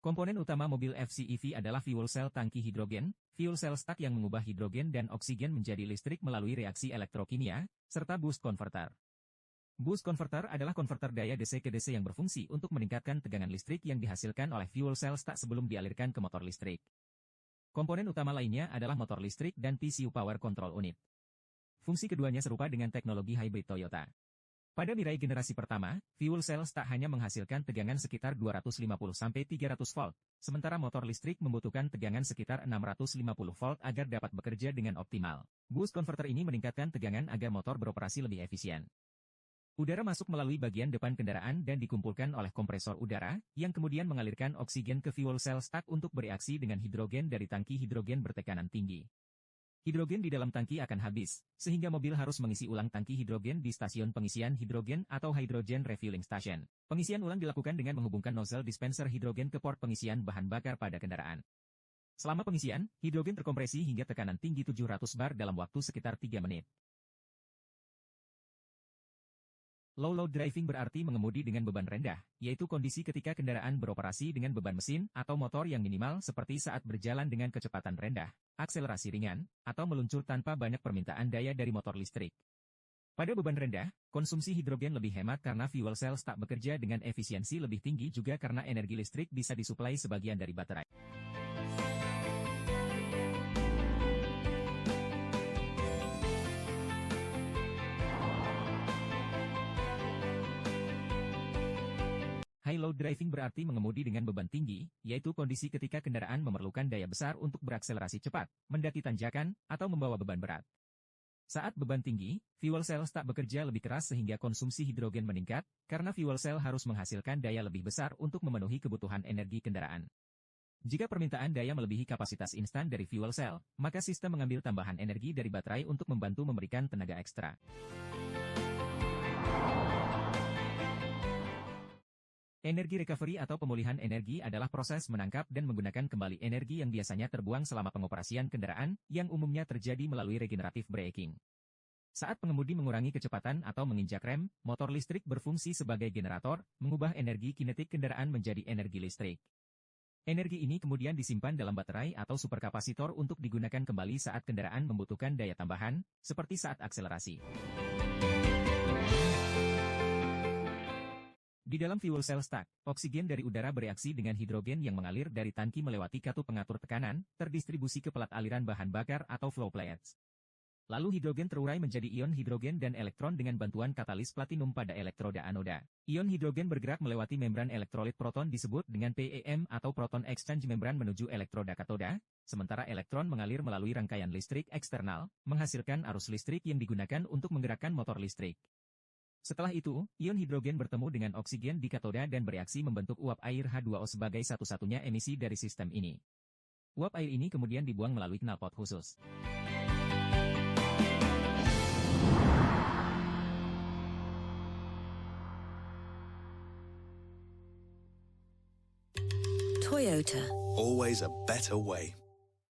Komponen utama mobil FCEV adalah fuel cell tangki hidrogen, fuel cell stack yang mengubah hidrogen dan oksigen menjadi listrik melalui reaksi elektrokimia, serta boost converter. Boost converter adalah konverter daya DC ke DC yang berfungsi untuk meningkatkan tegangan listrik yang dihasilkan oleh fuel cell stack sebelum dialirkan ke motor listrik. Komponen utama lainnya adalah motor listrik dan PCU Power Control Unit. Fungsi keduanya serupa dengan teknologi hybrid Toyota. Pada Mirai generasi pertama, fuel cell stack hanya menghasilkan tegangan sekitar 250-300 volt, sementara motor listrik membutuhkan tegangan sekitar 650 volt agar dapat bekerja dengan optimal. Boost converter ini meningkatkan tegangan agar motor beroperasi lebih efisien. Udara masuk melalui bagian depan kendaraan dan dikumpulkan oleh kompresor udara, yang kemudian mengalirkan oksigen ke fuel cell stack untuk bereaksi dengan hidrogen dari tangki hidrogen bertekanan tinggi. Hidrogen di dalam tangki akan habis, sehingga mobil harus mengisi ulang tangki hidrogen di stasiun pengisian hidrogen atau hydrogen refueling station. Pengisian ulang dilakukan dengan menghubungkan nozzle dispenser hidrogen ke port pengisian bahan bakar pada kendaraan. Selama pengisian, hidrogen terkompresi hingga tekanan tinggi 700 bar dalam waktu sekitar 3 menit. Low load driving berarti mengemudi dengan beban rendah, yaitu kondisi ketika kendaraan beroperasi dengan beban mesin atau motor yang minimal seperti saat berjalan dengan kecepatan rendah, akselerasi ringan, atau meluncur tanpa banyak permintaan daya dari motor listrik. Pada beban rendah, konsumsi hidrogen lebih hemat karena fuel cell stack bekerja dengan efisiensi lebih tinggi juga karena energi listrik bisa disuplai sebagian dari baterai. High load driving berarti mengemudi dengan beban tinggi, yaitu kondisi ketika kendaraan memerlukan daya besar untuk berakselerasi cepat, mendaki tanjakan, atau membawa beban berat. Saat beban tinggi, fuel cell stack bekerja lebih keras sehingga konsumsi hidrogen meningkat, karena fuel cell harus menghasilkan daya lebih besar untuk memenuhi kebutuhan energi kendaraan. Jika permintaan daya melebihi kapasitas instan dari fuel cell, maka sistem mengambil tambahan energi dari baterai untuk membantu memberikan tenaga ekstra. Energi recovery atau pemulihan energi adalah proses menangkap dan menggunakan kembali energi yang biasanya terbuang selama pengoperasian kendaraan, yang umumnya terjadi melalui regenerative braking. Saat pengemudi mengurangi kecepatan atau menginjak rem, motor listrik berfungsi sebagai generator, mengubah energi kinetik kendaraan menjadi energi listrik. Energi ini kemudian disimpan dalam baterai atau superkapasitor untuk digunakan kembali saat kendaraan membutuhkan daya tambahan, seperti saat akselerasi. Di dalam fuel cell stack, oksigen dari udara bereaksi dengan hidrogen yang mengalir dari tangki melewati katup pengatur tekanan, terdistribusi ke pelat aliran bahan bakar atau flow plates. Lalu hidrogen terurai menjadi ion hidrogen dan elektron dengan bantuan katalis platinum pada elektroda anoda. Ion hidrogen bergerak melewati membran elektrolit proton disebut dengan PEM atau proton exchange membran menuju elektroda katoda, sementara elektron mengalir melalui rangkaian listrik eksternal, menghasilkan arus listrik yang digunakan untuk menggerakkan motor listrik. Setelah itu, ion hidrogen bertemu dengan oksigen di katoda dan bereaksi membentuk uap air H2O sebagai satu-satunya emisi dari sistem ini. Uap air ini kemudian dibuang melalui knalpot khusus. Toyota. Always a better way.